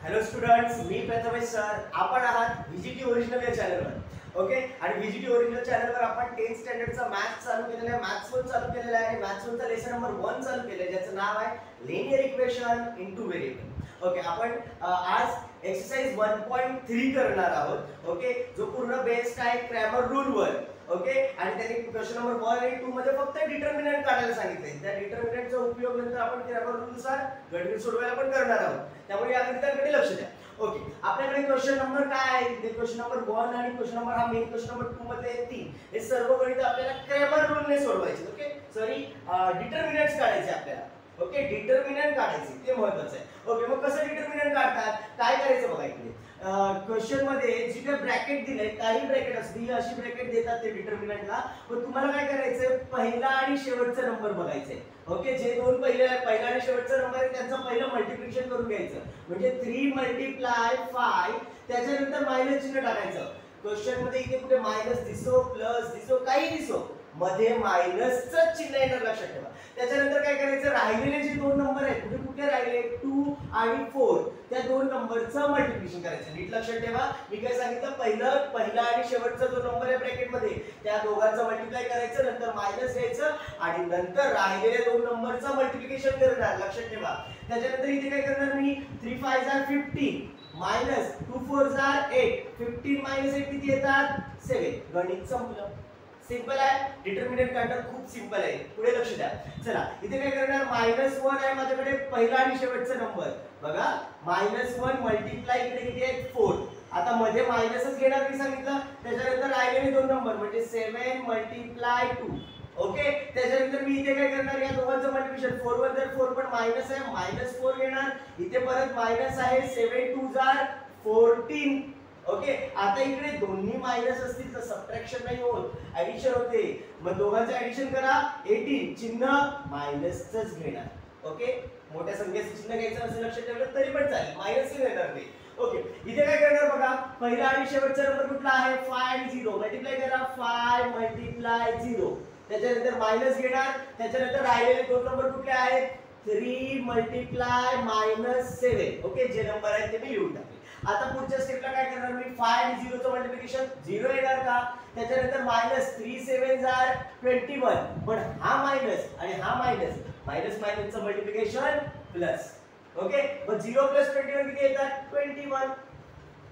Hello students, मी Prathamesh sir. आपण आहात व्हीजीटी original या चॅनलवर. ओके, आणि व्हीजीटी ओरिजिनल चॅनलवर आपण 10th स्टँडर्डचा मॅथ्स चालू केलेला आहे, मॅथ्स 1 चालू केलेला आहे आणि मॅथ्स 1 चा लेसन नंबर 1 चालू केलेला आहे, ज्याचं नाव आहे linear equation into variable. Okay, आपण आज एक्सरसाइज 1.3 करणार आहोत. ओके, जो पूर्ण बेस्ड आहे क्रॅमर रूल वर. ओके, आणि त्यांनी क्वेश्चन नंबर 1 आणि 2 मध्ये फक्त डिटर्मिनंट काढायला सांगितले. त्या डिटर्मिनंटचा उपयोग नंतर आपण क्रॅमर रूलनुसार गणित सोडवायला पण करणार आहोत. त्यामुळे या गणिताकडे लक्ष द्या. ओके, आपल्याकडे क्वेश्चन नंबर काय आहे? ते क्वेश्चन नंबर 1 आणि क्वेश्चन नंबर हा मेन क्वेश्चन नंबर 2 मध्ये आहेत 3. हे सर्व गणित आपल्याला क्रॅमर रूलने सोडवायचे. ओके, सॉरी, डिटर्मिनंट्स काढायचे आपल्याला. ओके, डिटर्मिनंट काढायचे, ते महत्त्वाचं आहे. ओके, मग कसं डिटर्मिनंट काढतात, काय करायचं बघा. इकडे क्वेश्चन मध्ये जी काही ब्रॅकेट दिले, काही ब्रॅकेट असते, अशी ब्रॅकेट देतात ते डिटर्मिनंटला. पण तुम्हाला काय करायचं, पहिला आणि शेवटचा नंबर बघायचे. ओके, जे दोन पहिला आणि शेवटचा नंबर आहे त्यांचं पहिलं मल्टिप्लिकेशन करून घ्यायचं. म्हणजे 3 मल्टिप्लाय 5, त्याच्यानंतर मायनस चिन्ह टाकायचं. क्वेश्चन मध्ये इथे कुठे मायनस दिसो, प्लस दिसो, काही दिसो, मध्ये मायनसचं चिन्ह येणार, लक्षात ठेवा. त्याच्यानंतर काय करायचं, राहिलेले जे दोन नंबर आहेत कुठे कुठे राहिले, 2 आणि 4, त्या दोन नंबरचं मल्टिप्लिकेशन करायचं. नीट लक्षात ठेवा, मी काय सांगितलं, पहिला आणि शेवटचा जो नंबर आहे ब्रॅकेट मध्ये त्या दोघांचं मल्टिप्लाय करायचं, नंतर मायनस घ्यायचं आणि नंतर राहिलेल्या दोन नंबरचं मल्टिप्लिकेशन करणार, लक्षात ठेवा. त्याच्यानंतर इथे काय करणार मी, 3 5 are 15 मायनस 2 4 are 8, 15 मायनस 8 किती येतात, 7. गणित संपलं. सिंपल आहे, डिटर्मिनंट काढणं खूप सिंपल आहे. पुढे लक्ष द्या. चला, इथे काय करणार, -1 आहे माझ्याकडे पहिला आणि शेवटचा नंबर. बघा, -1 मल्टिप्लाय इकडे किती आहे, 4. आता मध्ये मायनसच घेणार मी सांगितलं. त्याच्यानंतर राहिलेले दोन नंबर म्हणजे 7 मल्टिप्लाय 2. ओके, त्याच्यानंतर मी इथे काय करणार, या दोघांचं मल्टिप्लिकेशन, 4 वर जर 4 पण मायनस आहे, -4 घेणार. इथे परत मायनस आहे, 7 2 are 14. ओके, आता इकडे दोन्ही मायनस असतील तर सबट्रॅक्शन नाही होत, ऍडिशन होते. मग दोघांचं ऍडिशन करा, 18, चिन्ह मायनसच घेणार. ओके, मोठ्या संख्येचं चिन्ह घ्यायचं असं लक्षात ठेवलं तरी पण चालेल, मायनस घेणार ते. ओके, इथे काय करणार बघा, पहिला आणि शेवटचा नंबर कुठला आहे, 5 आणि 0. मल्टिप्लाय करा, 5 मल्टिप्लाय 0. त्याच्यानंतर मायनस घेणार. त्याच्यानंतर राहिलेले दोन नंबर कुठले आहेत, 3 मल्टिप्लाय -7. ओके, जे नंबर आहेत ते मी लिहून टाकले. आता पुढच्या स्टेपला काय करणार मी, 5 आणि 0 चं मल्टिप्लिकेशन 0 येणार का. त्याच्यानंतर -3 7 are 21. पण हा मायनस आणि हा मायनस, मायनसचं मल्टिप्लिकेशन प्लस. ओके, मग 0 + 21 किती येतात, 21.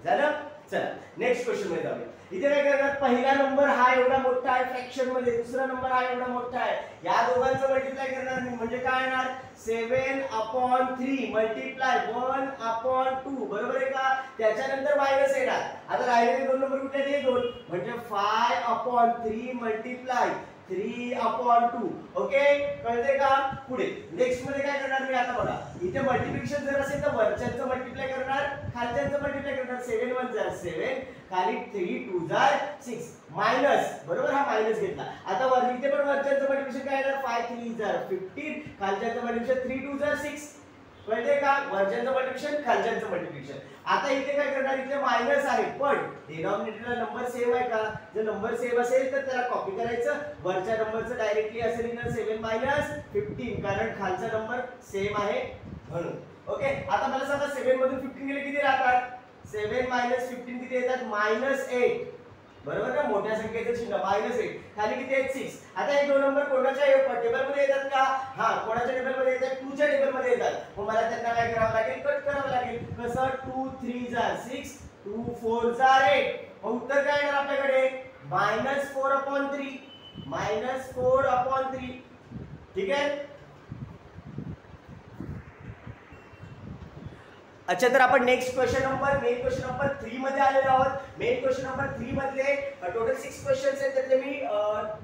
झालं. चला, नेक्स्ट क्वेश्चन मध्ये जाऊया. इथे काय करणार, पहिला नंबर हा एवढा मोठा आहे फ्रॅक्शन मध्ये, दुसरा नंबर हा एवढा मोठा आहे. या दोघांचं मल्टिप्लाय करणार मी, म्हणजे काय येणार, 7/3 मल्टिप्लाय 1/2. बरोबर आहे का. त्याच्यानंतर मायनस येणार. आता राहिलेले दोन नंबर कुठले, ते दोन, म्हणजे 5/3 मल्टिप्लाय 3/2. ओके, कळते का. पुढे नेक्स्ट मध्ये काय करणार मी, आता बघा, इथे मल्टिप्लिकेशन जर असेल तर वरच्यांचं मल्टिप्लाय करणार, खालच्यांचं मल्टिप्लाय करणार. 7 1 are 7, खाली 3 2 are 6, मायनस. बरोबर, हा मायनस घेतला. आता वर इथे पण वरच्यांचं मल्टिप्लिकेशन काय येणार, 5 3 are 15, खालच्यांचं मल्टिप्लिकेशन 3 2 are 6. कळते का, वरच्यांचं मल्टिप्लिकेशन, खालच्यांचं मल्टिप्लिकेशन. आता इथे काय करणार, इथे मायनस आहे पण डिनॉमिनेटरला नंबर सेम आहे का. जर नंबर सेम असेल तर त्याला कॉपी करायचं, वरच्या नंबरचं डायरेक्टली असेल ना 7 - 15, कारण खालचा नंबर सेम आहे म्हणून. ओके, आता मला सांगा 7 मधून 15 गेले किती राहतात, 7 - 15 किती येतात, -8. बरोबर ना, मोठ्या संख्येचं चिन्ह -8. खाली किती आहेत, 6. आता हे दोन नंबर कोणाच्या टेबल मध्ये येतात का, हा कोणाच्या टेबल मध्ये येतात, 2 च्या टेबल मध्ये येतात. मग मला त्यांना काय करावं लागेल, कट करावं लागेल. कसं, 2 3 are 6, 2 4 are 8. मग उत्तर काय येणार आपल्याकडे, -4/3. -4/3. ठीक आहे. अच्छा, तर आपण next question number, main question number 3 मध्ये आलेलो आहोत. मेन क्वेश्चन नंबर 3 मधले टोटल 6 क्वेश्चन्स आहेत, त्यातले मी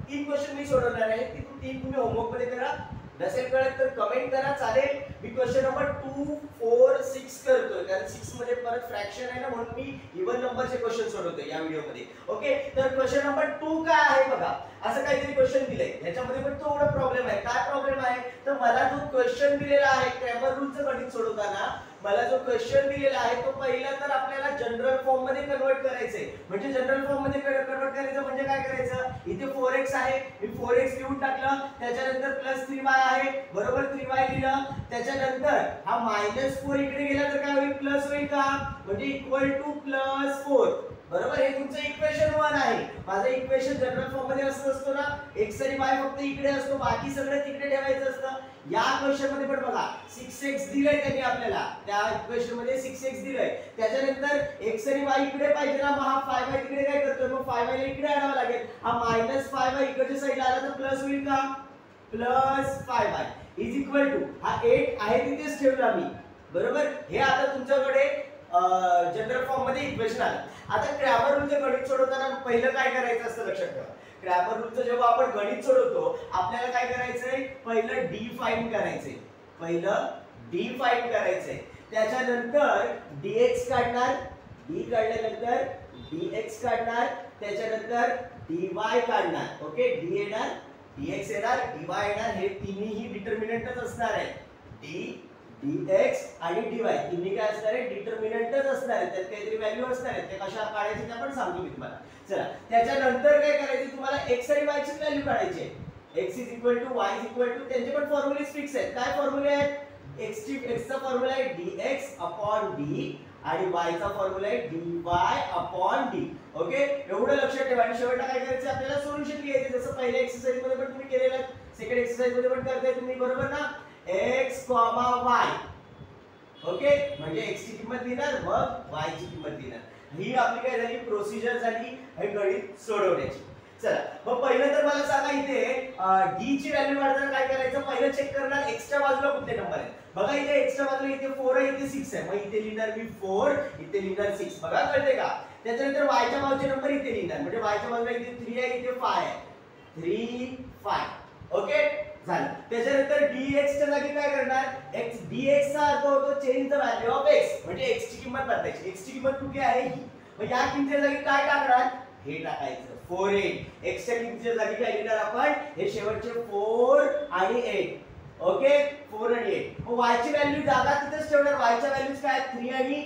3 क्वेश्चन मी सोडवणार आहे. ती 3 तुम्ही होमवर्क मध्ये करा. नसेल कळत तर कमेंट करा, चालेल. मी क्वेश्चन नंबर 2 4 6 करतोय, कारण 6 मध्ये परत फ्रॅक्शन आहे ना, म्हणून मी इव्हन नंबरचे क्वेश्चन सोडवतोय या व्हिडिओ मध्ये. ओके, तर क्वेश्चन नंबर 2 काय आहे बघा. असं काहीतरी क्वेश्चन दिलंय, ह्याच्यामध्ये पण थोडा प्रॉब्लेम आहे. काय प्रॉब्लेम आहे तर मला जो क्वेश्चन दिलेला आहे क्रॅमर रूलचं गणित सोडवताना मला जो क्वेश्चन दिलेला आहे तो पहिला तर आपल्याला जनरल फॉर्म मध्ये कन्वर्ट करायचंय. म्हणजे जनरल फॉर्म मध्ये कन्वर्ट करायचं म्हणजे काय करायचं, इथे 4x आहे, मी 4x लिहून टाकलं, त्याच्यानंतर प्लस 3y आहे, बरोबर 3y लिहिलं, त्याच्यानंतर हा -4 इकडे गेला तर काय होईल, प्लस होईल का, म्हणजे इक्वल टू +4, बरोबर. हे तुमचं इक्वेशन 1 आहे. माझं इक्वेशन जनरल फॉर्म मध्ये असं असतो ना, x आणि y फक्त इकडे असतो, बाकी सगळं तिकडे ठेवायचं असतं. या क्वेश्चन मध्ये पण बघा 6x दिलंय त्यांनी आपल्याला, त्या इक्वेशन मध्ये 6x दिलंय, त्याच्यानंतर x आणि y इकडे पाहिजे ना, मग हा 5y तिकडे काय करतोय, मग 5y ला इकडे आणावं लागेल. हा -5y इकडच्या साईडला आला तर प्लस होईल का, +5y इज इक्वल टू हा 8 आहे तिथेच ठेवला मी, बरोबर. हे आता तुमच्याकडे जनरल फॉर्म मध्ये इक्वेशन आलं. आता क्रॅमर रूलचं गणित सोडवताना पहिलं काय करायचं असतं लक्षात ठेवा. क्रॅमर रूलचं जेव्हा आपण गणित सोडवतो आपल्याला काय करायचंय, पहिलं डिफाइन करायचंय, त्याच्यानंतर dx काढणार, d काढल्यानंतर dx काढणार, त्याच्यानंतर dy काढणार, ओके. d येणार, dx येणार, dy येणार, हे तिन्ही डिटर्मिनंटच असणार आहे. d dx आणि dy तिन्ही काय असणार आहे, डिटर्मिनंटच असणार आहे, त्यात काहीतरी व्हॅल्यू असणार आहे. ते कशा काढायचे ते पण सांगतो मी तुम्हाला. चला, त्याच्यानंतर काय करायचं, तुम्हाला x आणि y ची व्हॅल्यू काढायची आहे. x y त्यांचे पण फॉर्म्युले फिक्स आहेत. काय फॉर्म्युले आहेत, x चा फॉर्म्युला आहे dx/d आणि y चा फॉर्म्युला आहे dy/d, ओके. एवढं लक्षात ठेवा. आणि शेवटला काय करायचं, आपल्याला सोल्युशन लिहायचं, जसं पहिल्या एक्सरसाइज मध्ये पण तुम्ही केलेलं, सेकंड एक्सरसाइज मध्ये पण करताय तुम्ही, बरोबर ना. x, y, okay. म्हणजे x ची किंमत लिहिणार, मग y ची किंमत लिहिणार. ही आपली काय झाली, प्रोसिजर झाली हे गणित सोडवण्याची. चला, मग पहिलं तर मला सांगा, इथे d ची व्हॅल्यू काढताना काय करायचं, पहिलं चेक करणार x च्या बाजूला कुठले नंबर आहेत. बघा इथे x च्या बाजूला इथे 4 आहे, इथे 6 आहे, मग इथे लिहिणार मी 4, इथे लिहिणार 6, बघा कळते का. त्याच्यानंतर y च्या बाजूचे नंबर इथे लिहिणार, म्हणजे y च्या बाजूला इथे 3 आहे, इथे 5 आहे, 3 5, ओके झालं. त्याच्यानंतर dx च्या जागी काय करणार, x dx चा अर्थ होतो change the value of x, म्हणजे x ची किंमत बदलायची. x ची किंमत कुठे आहे ही, मग या किंमतीच्या जागी काय टाकणार, हे टाकायचं 4 x च्या किंमतीच्या जागी काय लिहिणार आपण, हे शेवटचे 4 आणि 8, ओके. 4 आणि 8, मग y ची व्हॅल्यू जागा तिथेच ठेवणार. y च्या व्हॅल्यूज काय 3 आणि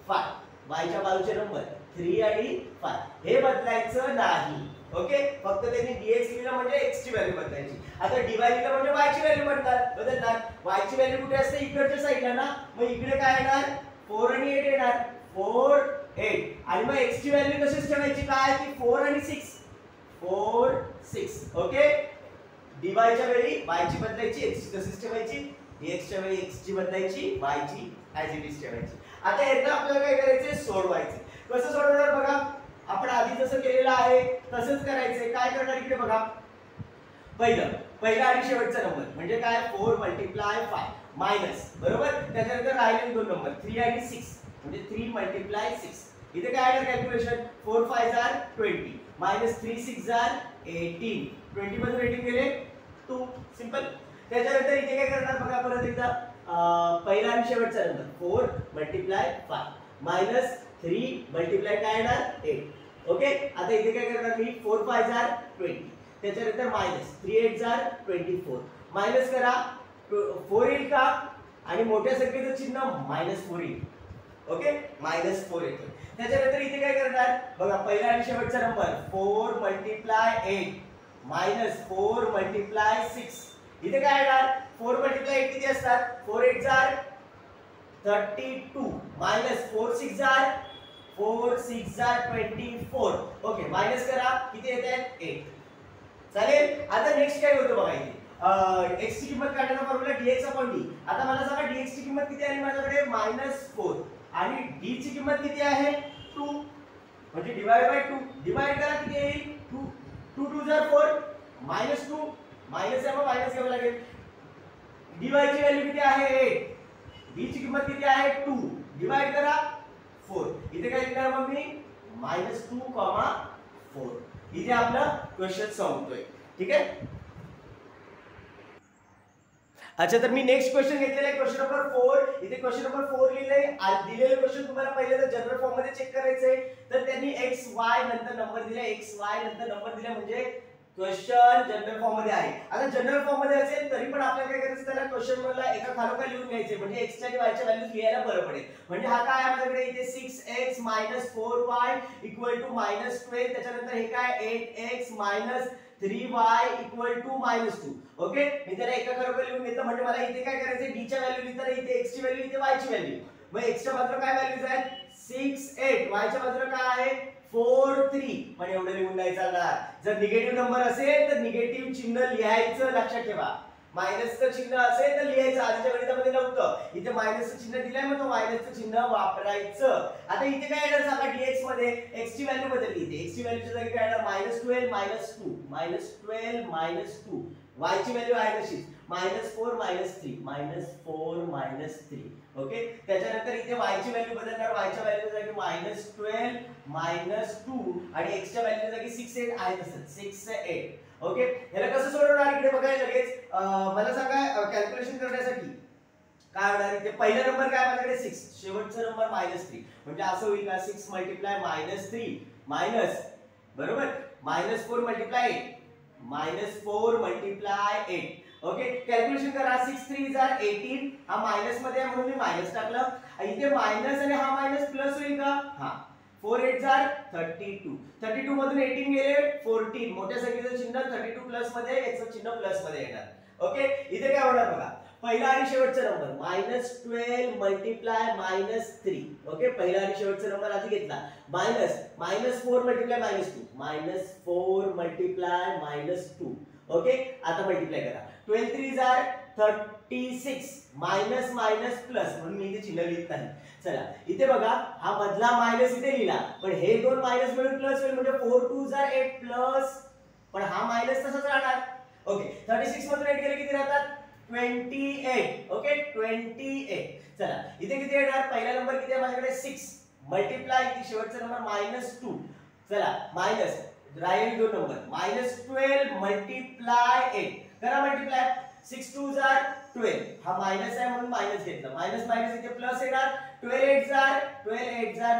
5, y च्या बाजूचे नंबर 3 आणि 5 हे बदलायचं नाही, ओके. फक्त त्यांनी dx लिहिलं म्हणजे x ची व्हॅल्यू बदलायची. आता dy लिहिलं म्हणजे y ची व्हॅल्यू बदलणार. y ची व्हॅल्यू कुठे असते, इकडच्या साईडला ना, मग इकडे काय येणार, 4 आणि 8 येणार, 4 8, आणि मग x ची व्हॅल्यू कशीच ठेवायची, काय ती 4 आणि 6, 4 6, ओके. dy च्या वेळी y ची बदलायची, x ची तशीच ठेवायची, dx च्या वेळी x ची बदलायची, y ची ऍज इट इज ठेवायची. आता याला आपल्याला काय करायचे, सोडवायचे. कसं सोडवणार बघा, आपण आधी जसं केलेलं आहे तसंच करायचंय. काय करणार इकडे बघा, पहिला आणि शेवटचा नंबर म्हणजे काय, 4 × 5 मायनस, बरोबर. त्याच्यानंतर राहिलेले दोन नंबर 3 आणि 6, म्हणजे 3 × 6. इथे काय आहे कॅल्क्युलेशन, 4 5 आर 20 मायनस 3 6 आर 18, 20 मधून 18 गेले 2, सिंपल. त्याच्यानंतर इथे काय करणार बघा, परत एकदा पहिला आणि शेवटचा नंबर 4 × 5 मायनस 3 × काय येणार 8, ओके. आता इथे काय करणार मी, 4 5 आर 20, त्याच्यानंतर मायनस 3 8 आर 24, मायनस करा 4 येईल का, आणि मोठ्या संख्येचं चिन्ह -4 येईल, ओके. -4 येतो. त्याच्यानंतर इथे काय करणार बघा, पहिला आणि शेवटचा नंबर 4 × 8 मायनस 4 × 6, इथे काय येणार, 4 × 8 किती असतात, 4 8 are 32 minus 4 6 are 24, okay. Minus करा किती येत आहेत 8, चालेल. आता नेक्स्ट काय होतं बघा, इथे x ची किंमत काढण्याचा फॉर्म्युला dx/d. आता मला सांगा dx ची किंमत किती आहे माझ्याकडे, -4, आणि d ची किंमत किती आहे 2, म्हणजे /2 डिवाइड करा किती येईल, 2 2 2 4, -2 मायनस आहे, मग मायनस घ्यावं लागेल. dy ची व्हॅल्यू किती आहे 8, d ची किंमत किती आहे 2, डिवाइड करा 4, इथे काय लिहिणार मग मी -2, 4. इथे आपला क्वेश्चन संपतोय, ठीक आहे. अच्छा, तर मी नेक्स्ट क्वेश्चन घेतलेला आहे, क्वेश्चन नंबर 4. इथे क्वेश्चन नंबर 4 लिहिलंय. दिलेलं क्वेश्चन तुम्हाला पहिले तर जनरल फॉर्म मध्ये चेक करायचंय. तर त्यांनी x y नंतर नंबर दिले, x y नंतर नंबर दिले, म्हणजे क्वेश्चन जनरल फॉर्म मध्ये आहे. आता जनरल फॉर्म मध्ये असेल तरी पण आपल्याला काय करायचं, त्याला क्वेश्चन मला एका खालोखाल लिहून घ्यायचे, म्हणजे x च्या आणि y च्या व्हॅल्यूज लिहायला बरं पडेल. म्हणजे हा काय आहे माझ्याकडे इथे 6x - 4y -12, त्याच्यानंतर हे काय 8x - 3y -2. ओके, मी त्याला एका खालोखाल लिहून घेतलं. म्हणजे मला इथे काय करायचं, d च्या व्हॅल्यू लिहिताना इथे x ची व्हॅल्यू, इथे y ची व्हॅल्यू. मग x च्या बाजूला काय व्हॅल्यूज आहेत 6 8, y च्या बाजूला काय आहे 4 3. पण एवढं लिहून नाही चालणार. जर निगेटिव्ह नंबर असेल तर निगेटिव्ह चिन्ह लिहायचं, लक्षात ठेवा. मायनसचं चिन्ह असेल तर लिहायचं, आधीच्या गणितामध्ये नव्हतं. इथे मायनसचं चिन्ह दिलंय, मग तो मायनसचं चिन्ह वापरायचं. आता इथे काय येणार सांगा, dx मध्ये x ची व्हॅल्यू बदलली. इथे x ची व्हॅल्यूच्या जागी काय येणार -12 -2 -2 y ची व्हॅल्यू आहे तशीच -4 -3. ओके, त्याच्यानंतर इथे y ची व्हॅल्यू बदलणार, y च्या व्हॅल्यूच्या जागी -12 -2 आणि x च्या व्हॅल्यूच्या जागी 6 8 आहे तसंच 6 8. ओके, याला कसं सोडवणार इकडे बघा लगेच. मला सांगा कॅल्क्युलेशन करण्यासाठी काय होणार. इथे पहिला नंबर काय माझ्याकडे 6, शेवटचा नंबर -3. म्हणजे असं होईल का 6 × -3 मायनस, बरोबर, -4 × 8 -4 × 8. ओके, कॅल्क्युलेशन करा. 6 3 = 18. हा मायनस मध्ये आहे म्हणून मी मायनस टाकलं. इथे मायनस आणि हा मायनस प्लस होईल का, हा 4 8 = 32. 32 मधून 18 गेले 14. मोठ्या संख्येचं चिन्ह 32 प्लस मध्ये, याचं चिन्ह प्लस मध्ये येणार. ओके, इथे काय होणार बघा, पहिला आणि शेवटचा नंबर -12 × -3. ओके, पहिला आणि शेवटचा नंबर आधी घेतला. -4 × -4 × ओके, आता मल्टिप्लाय करा. 12 3 = 36. मायनस मायनस प्लस म्हणून मी इथे चिन्ह लिहित नाही. चला इथे बघा, हा मधला मायनस इथे लिहिला, पण हे दोन मायनस मिळून प्लस होईल, म्हणजे 4 2 = 8 प्लस, पण हा मायनस तसाच राहणार. ओके, 36 मधून 8 गेले किती राहतात 28. ओके, 28. चला इथे किती येणार, पहिला नंबर किती आहे माझ्याकडे 6 मल्टिप्लाय इथे शेवटचा नंबर -2. चला मायनस राहील दोन नंबर -12 × 8 करा मल्टिप्लाय. 6 2 = 12. हा मायनस आहे म्हणून मायनस घेतलं, मायनस मायनस इथे प्लस येणार. 12 8 =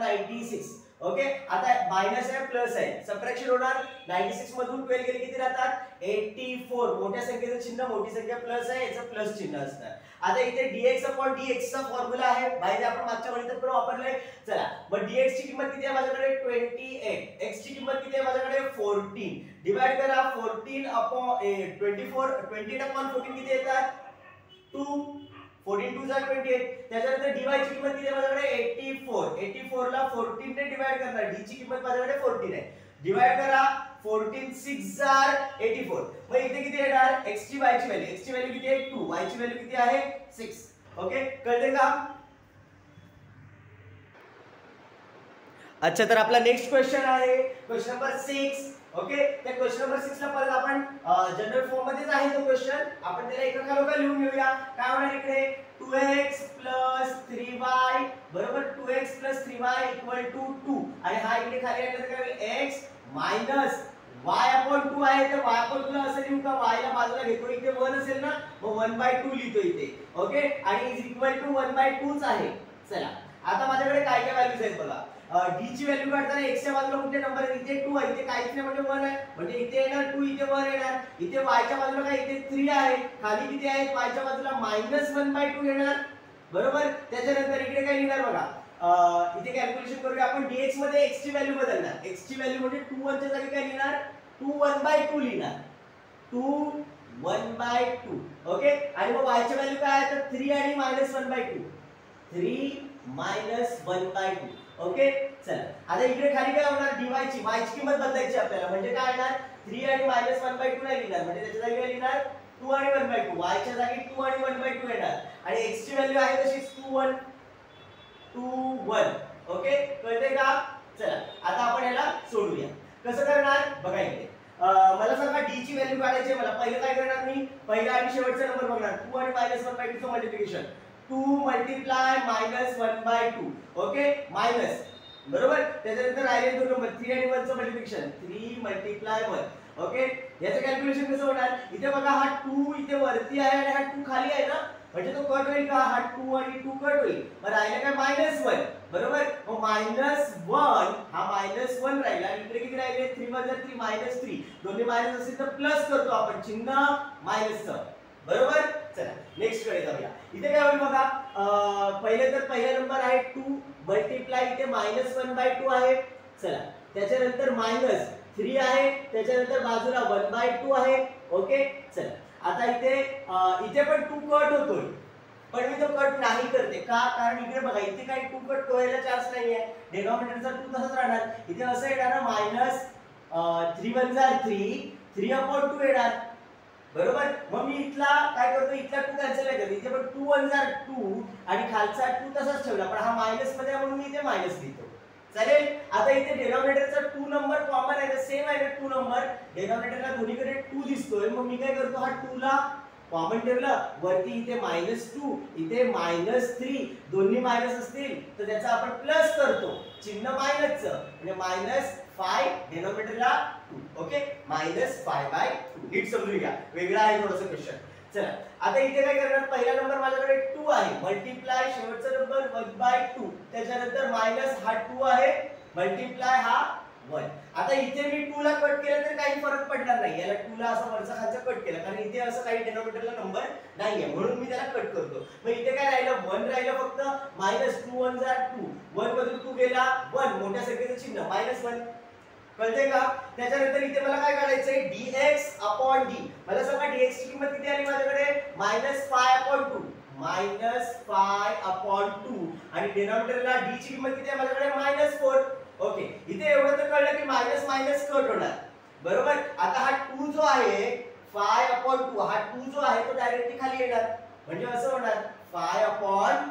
96. ओके, आता मायनस आहे प्लस आहे, सबट्रॅक्शन होणार. 96 मधून 12 गेले किती राहतात 84. मोठ्या संख्येचं चिन्ह, मोठी संख्या प्लस आहे, याचं प्लस चिन्ह असणार. आता इथे dx/dx चा फॉर्म्युला आहे, बाहेर आपण मागच्या गणितात पण वापरलंय. चला मग dx ची किंमत किती आहे माझ्याकडे 28, x ची किंमत किती आहे माझ्याकडे 14. डिवाइड करा 14/24, 28/14 किती येतात 2. 14 2 = 28. त्याच्यानंतर dy ची किंमत किती आहे माझ्याकडे 84. 84 ला 14 ने डिवाइड करणार, d ची किंमत माझ्याकडे 14 आहे. डिवाइड करा 14 6 = 84. मग इथे किती येणार x ची y ची व्हॅल्यू, x ची व्हॅल्यू किती आहे 2, y ची व्हॅल्यू किती आहे 6. ओके, कळते का. अच्छा, तर आपला नेक्स्ट क्वेश्चन आहे क्वेश्चन नंबर 6. ओके, त्या क्वेश्चन नंबर 6 ला परत आपण जनरल फॉर्म मध्येच आहे तो क्वेश्चन, आपण त्याला एका खालोखाल लिहून घेऊया. काय होणार इकडे 2x + 3y बरोबर, 2x + 3y = 2 आणि हा इकडे खाली आणलं तर काय होईल x - y/2 आहे, तर y/2 ला असं लिहू का, y ला बाजूला घेतो, इथे 1 असेल ना, मग 1/2 लिहितो इथे. ओके, आणि = 1/2च आहे. चला आता माझ्याकडे काय काय व्हॅल्यूज आहेत बघा. d ची व्हॅल्यू काढताना x च्या बाजूला कुठले नंबर आहे, इथे 2 आहे, इथे काहीच नाही म्हणजे 1 आहे, म्हणजे इथे येणार 2, इथे 1 येणार. इथे y च्या बाजूला काय, इथे 3 आहे, खाली किती आहे y च्या बाजूला -1/2 येणार, बरोबर. त्याच्यानंतर इकडे काय लिहिणार बघा, इथे कॅल्क्युलेशन करूया आपण. dx मध्ये x ची व्हॅल्यू बदलणार, x ची व्हॅल्यू म्हणजे 2 1 च्या जागी काय लिहिणार 2 1/2 लिहिणार, 2 1/2. ओके, आणि मग y ची व्हॅल्यू काय आहे तर 3 आणि -1/2, 3 -1/2. ओके, चला आता इकडे खाली काय होणार dy ची, y ची किंमत बदलायची आपल्याला, म्हणजे काय येणार 3 आणि -1/2 नाही लिहिणार, म्हणजे त्याच्या जागी काय लिहिणार 2 आणि 1/2. y च्या जागी 2 आणि 1/2 येणार, आणि x ची व्हॅल्यू आहे तशीच 2 1 2 1. ओके, कळते का. चला आता आपण याला सोडूया. कसं करणार बघा, इथे मला सांगा d ची व्हॅल्यू काढायची आहे मला. पहिलं काय करणार मी, पहिला आणि शेवटचा नंबर बघणार, 2 आणि -1/2 चं मल्टिप्लिकेशन, 2 × -1/2. ओके, मायनस, बरोबर. त्याच्यानंतर राहिले दोन नंबर 3 आणि 1 चं मल्टिप्लिकेशन, 3 × 1. ओके, याचं कॅल्क्युलेशन कसं होणार, इथे बघा हा 2 इथे वरती आहे आणि हा 2 खाली आहे ना, म्हणजे तो कट होईल का, हा 2 आणि 2 कट होईल, मग राहिले काय -1. बरोबर. मग -1 हा -1 राहिला आणि इकडे किती राहिले 3 × 3 -3 दोन्ही मायनस असेल तर प्लस करतो आपण चिन्ह मायनसचं. बरोबर. चला नेक्स्ट कडे जाऊया. इथे काय होईल बघा. पहिले तर पहिला नंबर आहे 2 मल्टिप्लाय इथे -1/2 आहे. चला त्याच्यानंतर -3 आहे, त्याच्यानंतर बाजूला 1/2 आहे. ओके. चला आता इथे पण 2 कट होतोय, पण मी तो कट नाही करते का, कारण इकडे बघा इथे काही 2 कट व्हायला चान्स नाहीये. डिनॉमिनेटरचा 2 तसंच राहणार. इथे असं येणार ना -3 × 3 3/2 येणार. बरोबर. मग मी इथला काय करतो, इथला 2 कॅन्सल नाही करत. इथे पण 2 × 2 आणि खालचा 2 तसाच ठेवला, पण हा मायनस मध्ये म्हणून मी इथे मायनस लिहितो. चालेल. आता इथे डिनॉमिनेटरचा 2 नंबर कॉमन आहे, सेम आहे 2 नंबर. डिनॉमिनेटरला दोन्हीकडे 2 दिसतोय, मग मी काय करतो, हा 2 ला कॉमन ठेवलं, वरती इथे -2 इथे -3 दोन्ही मायनस असतील तर त्याचा आपण प्लस करतो चिन्ह मायनसचं, म्हणजे -5 डिनॉमिनेटरला 2. ओके. -5/2 नीट समजून घ्या, वेगळा आहे थोडंसं क्वेश्चन. चला आता इथे काय करणार, पहिला नंबर माझ्याकडे 2 आहे मल्टिप्लाय शेवटचा नंबर 1/2, त्याच्यानंतर मायनस हा 2 आहे मल्टिप्लाय हा 1. आता इथे मी 2 ला कट केलं तर काही फरक पडणार नाही, याला 2 ला असं वरचा खालचा कट केला कारण इथे असं काही डिनॉमिनेटरला नंबर नाहीये म्हणून मी त्याला कट करतो. मग इथे काय राहिलं 1 राहिलं फक्त. -2 × 2 1 मधून 2 गेला 1 मोठ्या संख्येचं चिन्ह -1. कळतंय का. त्याच्यानंतर इथे मला काय करायचंय dx/d. मला सांगा dx ची किंमत किती आली माझ्याकडे -5/2 -5/2 आणि डिनॉमिनेटरला d ची किंमत किती आहे माझ्याकडे -4. ओके. इथे एवढं तर कळलं की मायनस मायनस कट होणार. बरोबर. आता हा 2 जो आहे 5/2 हा 2 जो आहे तो डायरेक्टली खाली येणार, म्हणजे असं होणार 5/2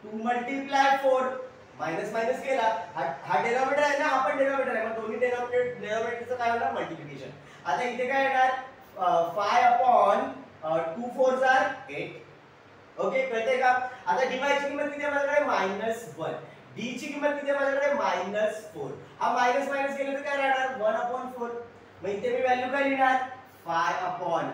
× 4 मायनस मायनस केला. हा डिनॉमिनेटर आहे ना, हा पण डिनॉमिनेटर आहे, मग दोन्ही डिनॉमिनेटरचं काय होणार मल्टिप्लिकेशन. आता इथे काय येणार 5/2 4 8. ओके. कळतंय का. आता dy ची किंमत किती आहे माझ्याकडे -1. d ची किंमत किती आहे माझ्याकडे -4. हा मायनस मायनस केलं तर काय राहणार 1/4. मग इथे मी व्हॅल्यू काय लिहिणार 5/8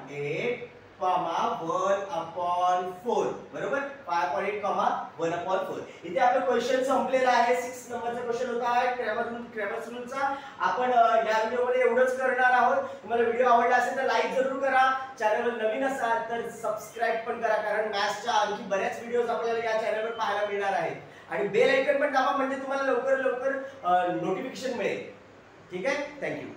1/4. बरोबर. 5/8 1/4. इथे आपलं क्वेश्चन संपलेला आहे. 6 नंबरचा क्वेश्चन होता क्रॅमर्स रूलचा. आपण या व्हिडिओमध्ये एवढंच करणार आहोत. तुम्हाला व्हिडिओ आवडला असेल तर लाईक जरूर करा, चॅनलवर नवीन असाल तर सबस्क्राइब पण करा, कारण मॅथ्सच्या आणखी बऱ्याच व्हिडिओज आपल्याला या चॅनलवर पाहायला मिळणार आहेत. आणि बेल आयकॉन पण दाबा म्हणजे तुम्हाला लवकर नोटिफिकेशन मिळेल. ठीक आहे. थँक्यू.